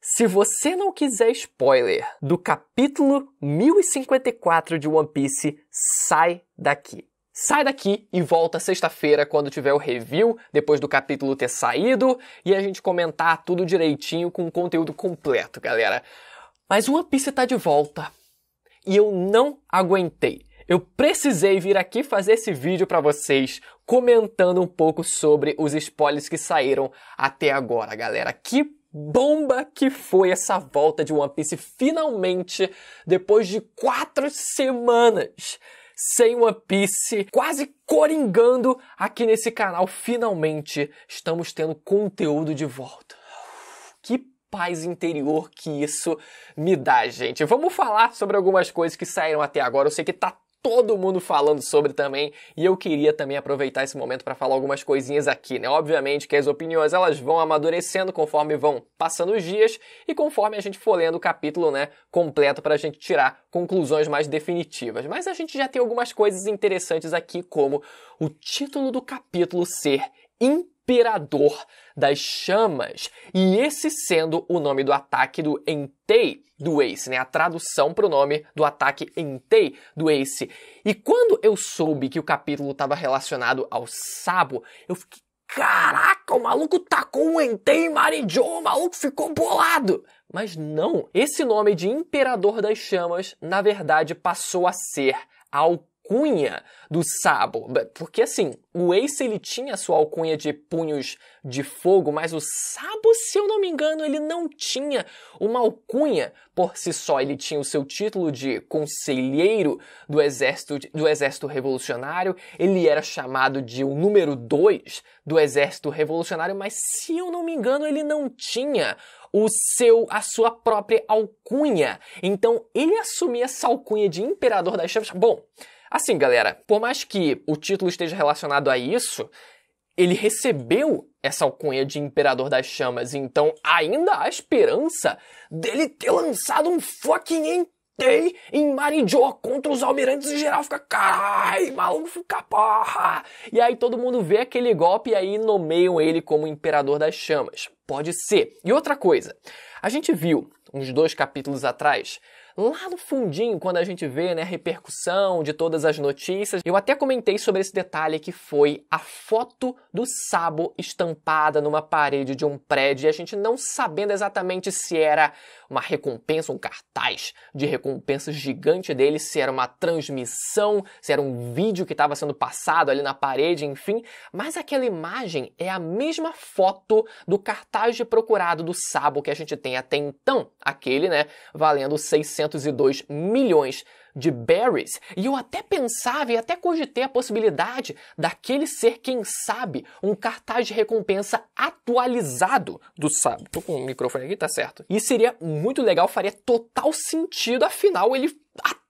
Se você não quiser spoiler do capítulo 1054 de One Piece, sai daqui. Sai daqui e volta sexta-feira quando tiver o review, depois do capítulo ter saído, e a gente comentar tudo direitinho com o conteúdo completo, galera. Mas One Piece tá de volta. E eu não aguentei. Eu precisei vir aqui fazer esse vídeo pra vocês, comentando um pouco sobre os spoilers que saíram até agora, galera. Que bomba que foi essa volta de One Piece, finalmente, depois de 4 semanas sem One Piece, quase coringando aqui nesse canal, finalmente estamos tendo conteúdo de volta. Que paz interior que isso me dá, gente. Vamos falar sobre algumas coisas que saíram até agora. Eu sei que tá todo mundo falando sobre também, e eu queria também aproveitar esse momento para falar algumas coisinhas aqui, né? Obviamente que as opiniões elas vão amadurecendo conforme vão passando os dias e conforme a gente for lendo o capítulo, né, completo para a gente tirar conclusões mais definitivas. Mas a gente já tem algumas coisas interessantes aqui, como o título do capítulo ser Imperador das Chamas, e esse sendo o nome do ataque do Entei do Ace, né? A tradução para o nome do ataque Entei do Ace. E quando eu soube que o capítulo estava relacionado ao Sabo, eu fiquei, caraca, o maluco tacou um Entei em Marijo, o maluco ficou bolado. Mas não, esse nome de Imperador das Chamas, na verdade, passou a ser a alcunha do Sabo, porque assim, o Ace ele tinha sua alcunha de punhos de fogo, mas o Sabo, se eu não me engano, ele não tinha uma alcunha por si só. Ele tinha o seu título de conselheiro do exército revolucionário, ele era chamado de o número 2 do exército revolucionário, mas se eu não me engano, ele não tinha a sua própria alcunha. Então, ele assumia essa alcunha de Imperador das Chamas. Bom, assim, galera, por mais que o título esteja relacionado a isso, ele recebeu essa alcunha de Imperador das Chamas, então ainda há esperança dele ter lançado um fucking Entei em Marijo contra os almirantes e geral fica, caralho, maluco fica porra. E aí todo mundo vê aquele golpe e aí nomeiam ele como Imperador das Chamas. Pode ser. E outra coisa, a gente viu uns 2 capítulos atrás, lá no fundinho, quando a gente vê, né, a repercussão de todas as notícias, eu até comentei sobre esse detalhe que foi a foto do Sabo estampada numa parede de um prédio e a gente não sabendo exatamente se era uma recompensa, um cartaz de recompensa gigante dele, se era uma transmissão, se era um vídeo que estava sendo passado ali na parede, enfim, mas aquela imagem é a mesma foto do cartaz de procurado do Sabo que a gente tem até então, aquele, né, valendo 602 milhões de berries. E eu até pensava e até cogitei a possibilidade daquele ser, quem sabe, um cartaz de recompensa atualizado do Sabo. Tô com o microfone aqui, tá certo. E seria muito legal, faria total sentido, afinal ele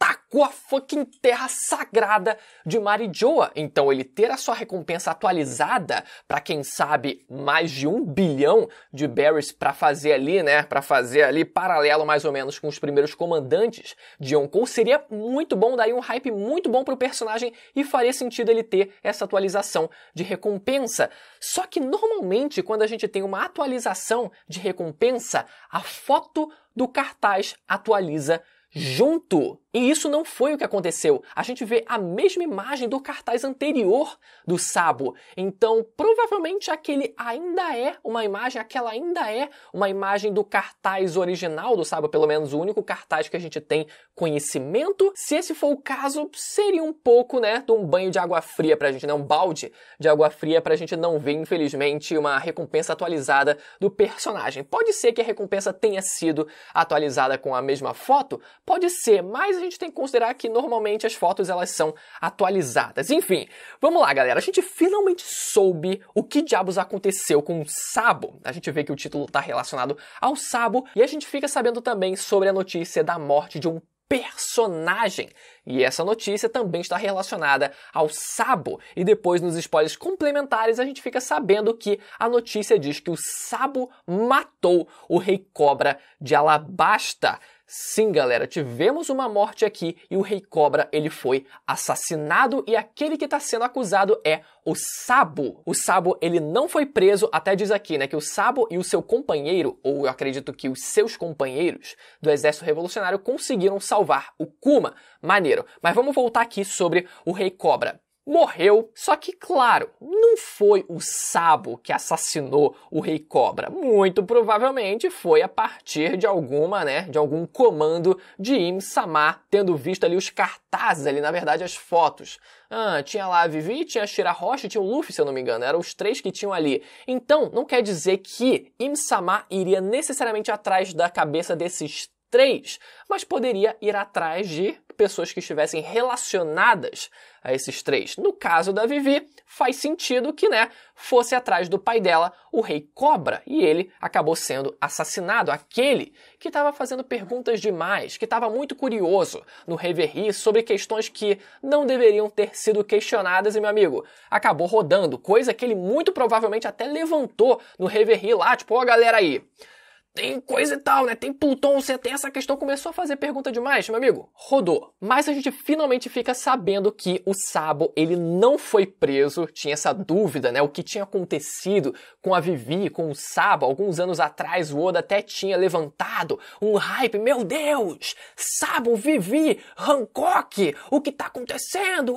atacou a fucking terra sagrada de Marijoa. Então ele ter a sua recompensa atualizada para, quem sabe, mais de 1 bilhão de berries para fazer ali, né, para fazer ali paralelo mais ou menos com os primeiros comandantes de Yonkou, seria muito bom, daí um hype muito bom pro personagem e faria sentido ele ter essa atualização de recompensa. Só que normalmente quando a gente tem uma atualização de recompensa, a foto do cartaz atualiza junto. E isso não foi o que aconteceu. A gente vê a mesma imagem do cartaz anterior do Sabo. Então, provavelmente aquela ainda é uma imagem do cartaz original do Sabo, pelo menos o único cartaz que a gente tem conhecimento. Se esse for o caso, seria um pouco, né, de um banho de água fria pra gente, né, um balde de água fria pra gente não ver, infelizmente, uma recompensa atualizada do personagem. Pode ser que a recompensa tenha sido atualizada com a mesma foto, pode ser, mas a gente tem que considerar que normalmente as fotos elas são atualizadas. Enfim, vamos lá, galera. A gente finalmente soube o que diabos aconteceu com o Sabo. A gente vê que o título está relacionado ao Sabo e a gente fica sabendo também sobre a notícia da morte de um personagem. E essa notícia também está relacionada ao Sabo. E depois, nos spoilers complementares, a gente fica sabendo que a notícia diz que o Sabo matou o Rei Cobra de Alabasta. Sim, galera, tivemos uma morte aqui e o Rei Cobra, ele foi assassinado e aquele que está sendo acusado é o Sabo. O Sabo, ele não foi preso, até diz aqui, né, que o Sabo e o seu companheiro, ou eu acredito que os seus companheiros do Exército Revolucionário conseguiram salvar o Kuma. Maneiro. Mas vamos voltar aqui sobre o Rei Cobra. Morreu, só que, claro, não foi o Sabo que assassinou o Rei Cobra. Muito provavelmente foi a partir de algum comando de Im-sama, tendo visto ali os cartazes ali, na verdade, as fotos. Tinha lá a Vivi, tinha a Shirahoshi e tinha o Luffy, se eu não me engano. Eram os três que tinham ali. Então, não quer dizer que Im-sama iria necessariamente atrás da cabeça desses três, mas poderia ir atrás de pessoas que estivessem relacionadas a esses três. No caso da Vivi, faz sentido que, fosse atrás do pai dela, o Rei Cobra, e ele acabou sendo assassinado. Aquele que estava fazendo perguntas demais, que estava muito curioso no Reverie sobre questões que não deveriam ter sido questionadas e, meu amigo, acabou rodando, coisa que ele muito provavelmente até levantou no Reverie lá, tipo, ó, galera aí, tem coisa e tal, né? Tem Pluton, você tem essa questão, começou a fazer pergunta demais, meu amigo, rodou. Mas a gente finalmente fica sabendo que o Sabo, ele não foi preso, tinha essa dúvida, né? O que tinha acontecido com a Vivi, com o Sabo, alguns anos atrás o Oda até tinha levantado um hype, meu Deus, Sabo, Vivi, Hancock, o que tá acontecendo?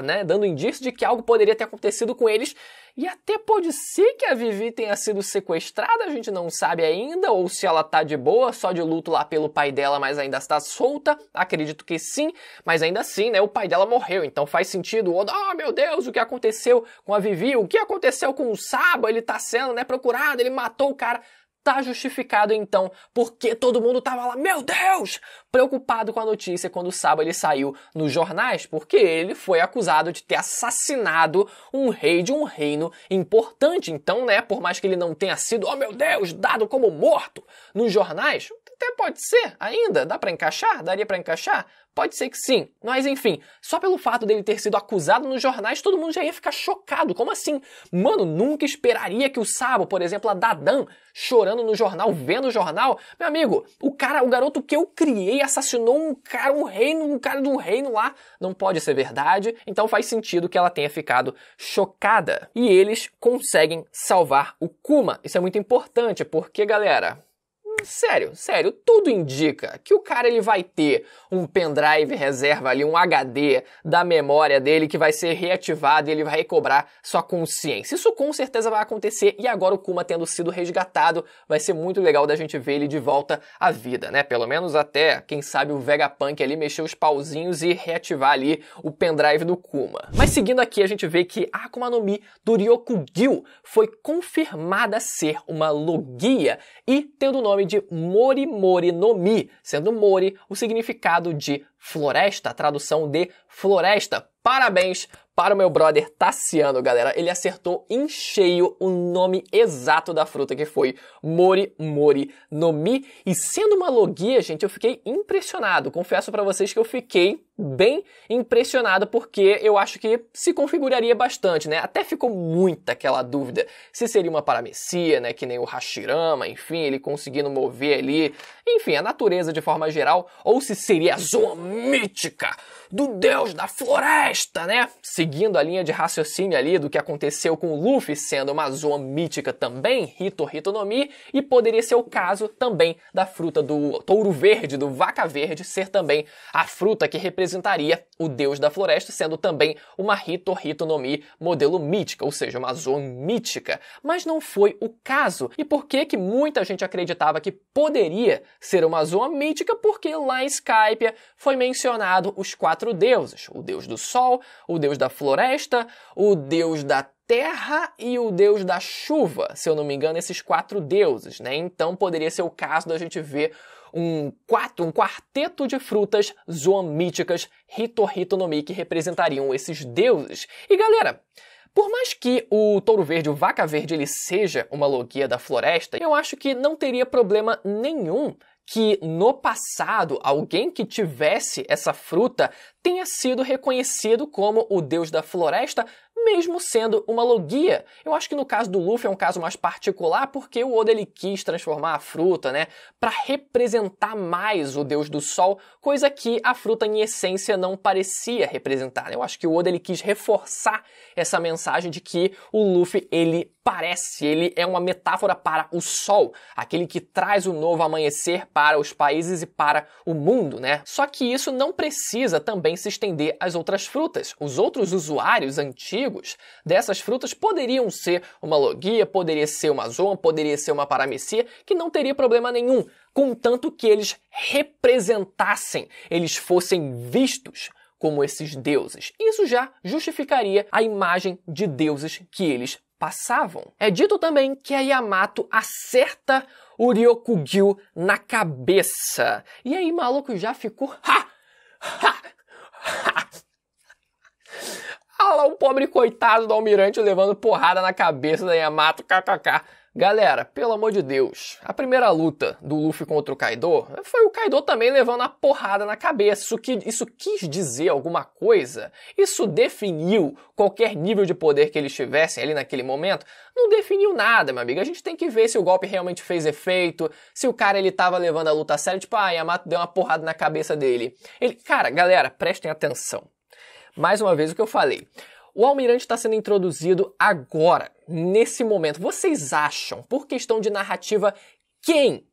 Né? Dando indício de que algo poderia ter acontecido com eles. E até pode ser que a Vivi tenha sido sequestrada, a gente não sabe ainda, ou se ela tá de boa, só de luto lá pelo pai dela, mas ainda está solta. Acredito que sim, mas ainda assim, né, o pai dela morreu, então faz sentido. Meu Deus, o que aconteceu com a Vivi? O que aconteceu com o Sabo? Ele tá sendo, procurado, ele matou o cara. Tá justificado, então, porque todo mundo tava lá, meu Deus, preocupado com a notícia quando o Sabo ele saiu nos jornais, porque ele foi acusado de ter assassinado um rei de um reino importante. Então, por mais que ele não tenha sido, oh meu Deus, dado como morto nos jornais, até pode ser ainda, dá pra encaixar? Daria pra encaixar? Pode ser que sim, mas enfim, só pelo fato dele ter sido acusado nos jornais, todo mundo já ia ficar chocado. Como assim? Mano, nunca esperaria que o Sabo, por exemplo, a Dadan, chorando no jornal, vendo o jornal. Meu amigo, o garoto que eu criei assassinou um cara de um reino lá. Não pode ser verdade, então faz sentido que ela tenha ficado chocada. E eles conseguem salvar o Kuma. Isso é muito importante, porque, galera, Sério, tudo indica que o cara ele vai ter um pendrive reserva ali, um HD da memória dele que vai ser reativado e ele vai recobrar sua consciência. Isso com certeza vai acontecer e agora o Kuma tendo sido resgatado, vai ser muito legal da gente ver ele de volta à vida, né? Pelo menos até, quem sabe, o Vegapunk ali mexer os pauzinhos e reativar ali o pendrive do Kuma. Mas seguindo aqui, a gente vê que a Akuma no Mi do Ryokugyu foi confirmada ser uma Logia e tendo o nome de Mori Mori no Mi, sendo Mori o significado de floresta, a tradução de floresta. Parabéns para o meu brother Tassiano, galera. Ele acertou em cheio o nome exato da fruta, que foi Mori Mori no Mi. E sendo uma Logia, gente, eu fiquei impressionado. Confesso para vocês que eu fiquei bem impressionado, porque eu acho que se configuraria bastante, né? Até ficou muita aquela dúvida se seria uma paramecia, né? Que nem o Hashirama, enfim, ele conseguindo mover ali, enfim, a natureza de forma geral, ou se seria a zoa mítica do deus da floresta, né? Seguindo a linha de raciocínio ali do que aconteceu com o Luffy, sendo uma zoa mítica também, Hito Hito no Mi, e poderia ser o caso também da fruta do touro verde, do vaca verde, ser também a fruta que representaria o deus da floresta, sendo também uma Hito Hito no Mi modelo mítica, ou seja, uma zoa mítica. Mas não foi o caso. E por que muita gente acreditava que poderia ser uma zoa mítica? Porque lá em Skypiea foi mencionado os 4 deuses. O deus do sol, o deus da floresta, o deus da terra e o deus da chuva. Se eu não me engano, esses 4 deuses, né? Então poderia ser o caso da gente ver um quarteto de frutas zoomíticas Hito Hito no Mi que representariam esses deuses. E galera, por mais que o touro verde, o vaca verde, ele seja uma Logia da floresta, eu acho que não teria problema nenhum que no passado alguém que tivesse essa fruta tenha sido reconhecido como o deus da floresta mesmo sendo uma logia. Eu acho que no caso do Luffy é um caso mais particular porque o Oda ele quis transformar a fruta, né, para representar mais o Deus do Sol, coisa que a fruta em essência não parecia representar, né? Eu acho que o Oda ele quis reforçar essa mensagem de que o Luffy ele é uma metáfora para o Sol, aquele que traz o novo amanhecer para os países e para o mundo, né? Só que isso não precisa também se estender às outras frutas. Os outros usuários antigos dessas frutas poderiam ser uma logia, poderia ser uma zoan, poderia ser uma paramecia, que não teria problema nenhum, contanto que eles representassem, eles fossem vistos como esses deuses. Isso já justificaria a imagem de deuses que eles passavam. É dito também que a Yamato acerta o Ryokugyu na cabeça. E aí, maluco, já ficou... Olha lá o pobre coitado do almirante levando porrada na cabeça da Yamato, kkk. Galera, pelo amor de Deus, a primeira luta do Luffy contra o Kaido foi o Kaido também levando a porrada na cabeça. Isso quis dizer alguma coisa? Isso definiu qualquer nível de poder que eles tivessem ali naquele momento? Não definiu nada, meu amigo. A gente tem que ver se o golpe realmente fez efeito, se o cara ele tava levando a luta a sério, tipo, Yamato deu uma porrada na cabeça dele. Cara, galera, prestem atenção. Mais uma vez o que eu falei. O almirante está sendo introduzido agora, nesse momento. Vocês acham, por questão de narrativa, quem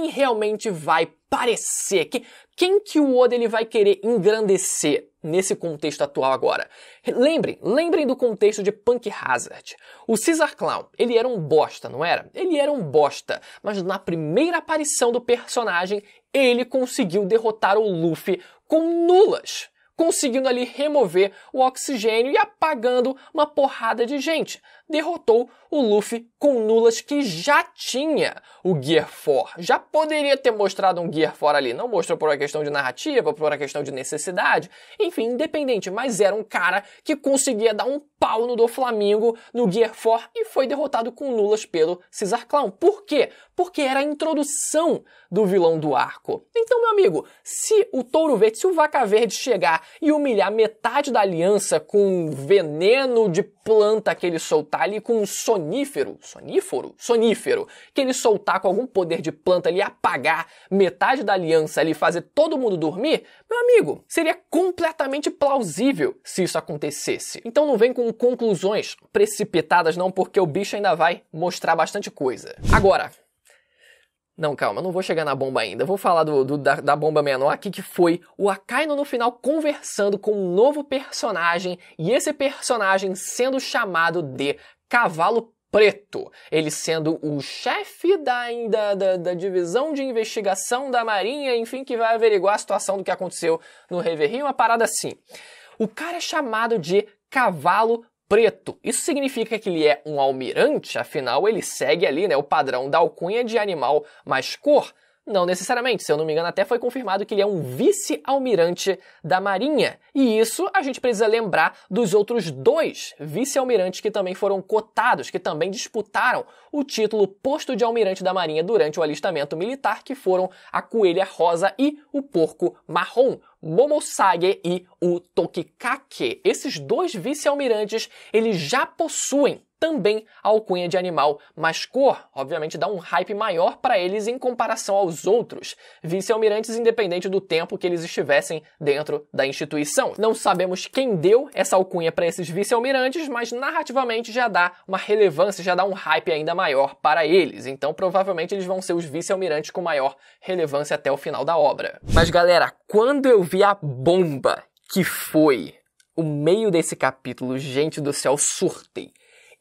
realmente vai parecer? Quem que o Oda ele vai querer engrandecer nesse contexto atual agora? Lembrem do contexto de Punk Hazard. O Caesar Clown, ele era um bosta, não era? Ele era um bosta, mas na primeira aparição do personagem, ele conseguiu derrotar o Luffy com nulas, conseguindo ali remover o oxigênio e apagando uma porrada de gente. Derrotou o Luffy com nulas que já tinha o Gear 4. Já poderia ter mostrado um Gear 4 ali. Não mostrou por uma questão de narrativa, por uma questão de necessidade. Enfim, independente. Mas era um cara que conseguia dar um pau no Doflamingo no Gear 4 e foi derrotado com nulas pelo Caesar Clown. Por quê? Porque era a introdução do vilão do arco. Então, meu amigo, se o Touro Verde, se o Vaca Verde chegar e humilhar metade da aliança com veneno de planta que ele soltar ali, com um sonífero, que ele soltar com algum poder de planta ali, apagar metade da aliança ali, fazer todo mundo dormir, meu amigo, seria completamente plausível se isso acontecesse. Então não vem com conclusões precipitadas não, porque o bicho ainda vai mostrar bastante coisa. Agora, não, calma, não vou chegar na bomba ainda. Vou falar da bomba menor aqui, que foi o Akainu no final conversando com um novo personagem, e esse personagem sendo chamado de Cavalo Preto. Ele sendo o chefe da divisão de investigação da Marinha, enfim, que vai averiguar a situação do que aconteceu no Reverie, uma parada assim. O cara é chamado de Cavalo Preto. Isso significa que ele é um almirante, afinal ele segue ali, né, o padrão da alcunha de animal mais cor? Não necessariamente, se eu não me engano até foi confirmado que ele é um vice-almirante da Marinha. E isso a gente precisa lembrar dos outros dois vice-almirantes que também foram cotados, que também disputaram o título posto de almirante da Marinha durante o alistamento militar, que foram a Coelha Rosa e o Porco Marrom, Momosage e o Tokikake. Esses dois vice-almirantes, eles já possuem também a alcunha de animal mais cor. Obviamente dá um hype maior para eles em comparação aos outros vice-almirantes, independente do tempo que eles estivessem dentro da instituição. Não sabemos quem deu essa alcunha para esses vice-almirantes, mas narrativamente já dá uma relevância, já dá um hype ainda maior para eles. Então provavelmente eles vão ser os vice-almirantes com maior relevância até o final da obra. Mas galera, quando eu vi a bomba que foi o meio desse capítulo, gente do céu, surtei.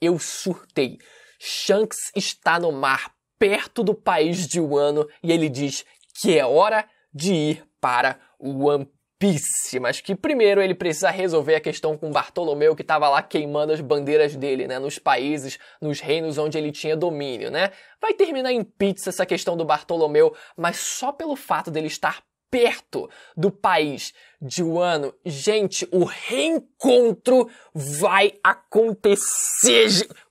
Eu surtei. Shanks está no mar, perto do país de Wano, e ele diz que é hora de ir para One Piece. Mas que primeiro ele precisa resolver a questão com Bartolomeu, que estava lá queimando as bandeiras dele, né? Nos países, nos reinos onde ele tinha domínio, né? Vai terminar em pizza essa questão do Bartolomeu, mas só pelo fato dele estar perto do país de Wano, gente, o reencontro vai acontecer.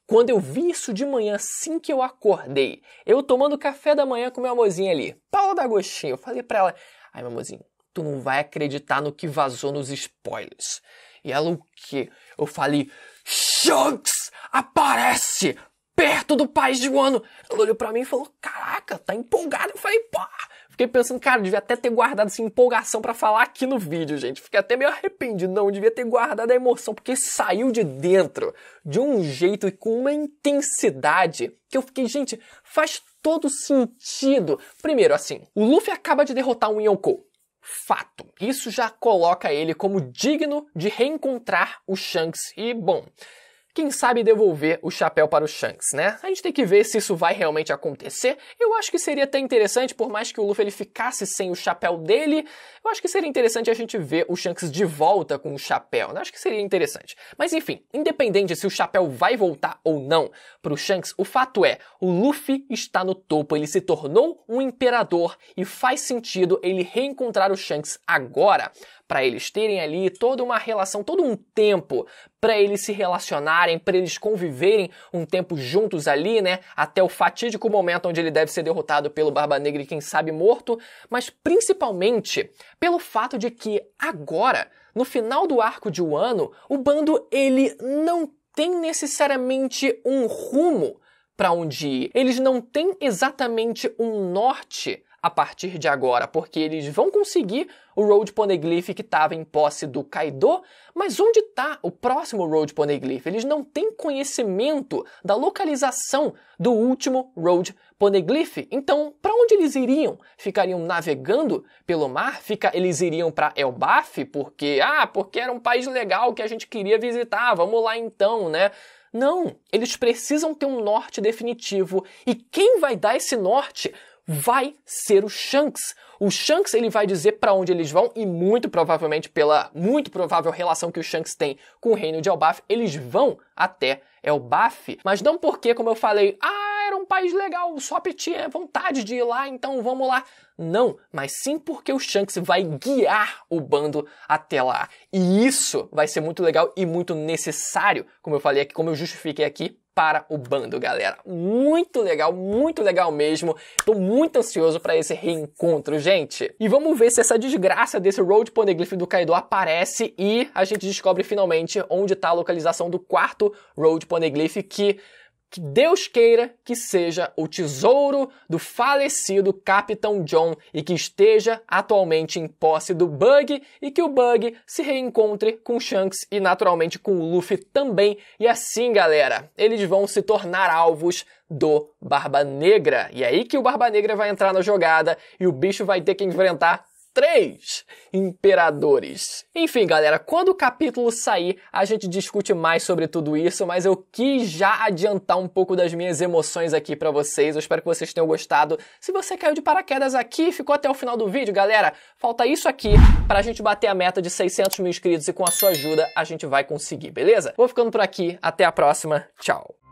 Quando eu vi isso de manhã, assim que eu acordei, eu tomando café da manhã com meu amorzinho ali, Paula D'Agostinho, eu falei pra ela, ai meu amorzinho, tu não vai acreditar no que vazou nos spoilers. E ela o quê? Eu falei, Shanks aparece perto do País de Wano. Ela olhou pra mim e falou, caraca, tá empolgado. Eu falei, pá. Fiquei pensando, cara, devia até ter guardado essa empolgação pra falar aqui no vídeo, gente. Fiquei até meio arrependido. Não, devia ter guardado a emoção, porque saiu de dentro de um jeito e com uma intensidade que eu fiquei, gente, faz todo sentido. Primeiro, assim, o Luffy acaba de derrotar um Yonkou. Fato. Isso já coloca ele como digno de reencontrar o Shanks e, bom, quem sabe devolver o chapéu para o Shanks, né? A gente tem que ver se isso vai realmente acontecer. Eu acho que seria até interessante, por mais que o Luffy ele ficasse sem o chapéu dele, eu acho que seria interessante a gente ver o Shanks de volta com o chapéu, né? Acho que seria interessante. Mas enfim, independente se o chapéu vai voltar ou não para o Shanks, o fato é, o Luffy está no topo, ele se tornou um imperador e faz sentido ele reencontrar o Shanks agora, para eles terem ali toda uma relação, todo um tempo para eles se relacionarem, para eles conviverem um tempo juntos ali, né? Até o fatídico momento onde ele deve ser derrotado pelo Barba Negra e quem sabe morto, mas principalmente pelo fato de que agora, no final do arco de Wano, o bando ele não tem necessariamente um rumo para onde ir. Eles não têm exatamente um norte a partir de agora, porque eles vão conseguir o Road Poneglyph que estava em posse do Kaido, mas onde está o próximo Road Poneglyph? Eles não têm conhecimento da localização do último Road Poneglyph. Então, para onde eles iriam? Ficariam navegando pelo mar? Eles iriam para Elbaf? Porque era um país legal que a gente queria visitar, vamos lá então, né? Não, eles precisam ter um norte definitivo. E quem vai dar esse norte vai ser o Shanks. O Shanks ele vai dizer para onde eles vão e muito provavelmente pela muito provável relação que o Shanks tem com o reino de Elbaf, eles vão até Elbaf, mas não porque, como eu falei, era um país legal, o Sop tinha vontade de ir lá, então vamos lá. Não, mas sim porque o Shanks vai guiar o bando até lá. E isso vai ser muito legal e muito necessário, como eu falei aqui, como eu justifiquei aqui, para o bando, galera. Muito legal mesmo. Tô muito ansioso para esse reencontro, gente. E vamos ver se essa desgraça desse Road Poneglyph do Kaido aparece e a gente descobre finalmente onde está a localização do quarto Road Poneglyph que Deus queira que seja o tesouro do falecido Capitão John e que esteja atualmente em posse do Bug e que o Bug se reencontre com Shanks e naturalmente com o Luffy também. E assim, galera, eles vão se tornar alvos do Barba Negra. E é aí que o Barba Negra vai entrar na jogada e o bicho vai ter que enfrentar 3 imperadores. Enfim, galera, quando o capítulo sair, a gente discute mais sobre tudo isso, mas eu quis já adiantar um pouco das minhas emoções aqui pra vocês. Eu espero que vocês tenham gostado. Se você caiu de paraquedas aqui e ficou até o final do vídeo, galera, falta isso aqui pra gente bater a meta de 600 mil inscritos e com a sua ajuda a gente vai conseguir, beleza? Vou ficando por aqui, até a próxima, tchau!